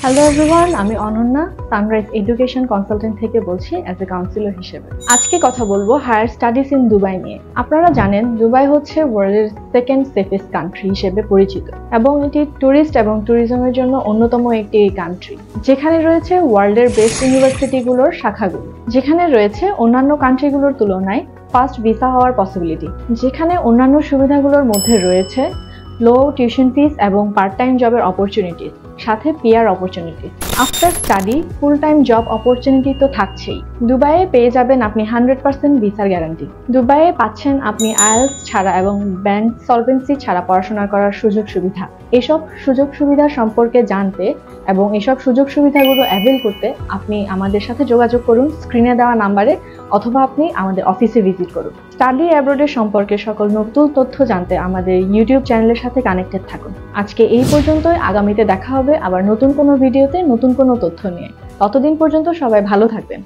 Hello everyone, আমি Ananya sunrise education consultant থেকে বলছি অ্যাজ এ কাউন্সিলর হিসেবে। আজকে কথা বলবো হায়ার স্টাডিজ ইন দুবাই নিয়ে। আপনারা জানেন দুবাই হচ্ছে ওয়ার্ল্ডের সেকেন্ড সেফেস্ট কান্ট্রি হিসেবে পরিচিত এবং এটি ট্যুরিস্ট এবং ট্যুরিজমের জন্য অন্যতম একটি কান্ট্রি, যেখানে রয়েছে ওয়ার্ল্ডের বেস্ট ইউনিভার্সিটিগুলোর শাখাগুলো, যেখানে রয়েছে অন্যান্য কান্ট্রিগুলোর তুলনায় ফাস্ট ভিসা হওয়ার পসিবিলিটি, যেখানে অন্যান্য সুবিধাগুলোর মধ্যে রয়েছে লো টিউশন ফিস এবং পার্ট টাইম জবের অপরচুনিটিস, সাথে PR opportunities. After study full time job opportunity তো থাকছেই। দুবাইয়ে পেয়ে যাবেন আপনি 100% ভিসার গ্যারান্টি। দুবাইয়ে পাচ্ছেন আপনি আইএলটিএস ছাড়া এবং ব্যাংক সলভেন্সি ছাড়া পড়াশোনা করার সুযোগ সুবিধা। এসব সুযোগ সুবিধা সম্পর্কে জানতে এবং এসব সুযোগ সুবিধাগুলো অ্যাভেল করতে আপনি আমাদের সাথে যোগাযোগ করুন স্ক্রিনে দেওয়া নাম্বারে, অথবা আপনি আমাদের অফিসে ভিজিট করুন। স্টাডি অ্যাব্রোডের সম্পর্কে সকল নতুন তথ্য জানতে আমাদের ইউটিউব চ্যানেলের সাথে কানেক্টেড থাকুন। আজকে এই পর্যন্তই, আগামীতে দেখা হবে আবার নতুন কোনো ভিডিওতে নতুন কোনো তথ্য নিয়ে। ততদিন পর্যন্ত সবাই ভালো থাকবেন।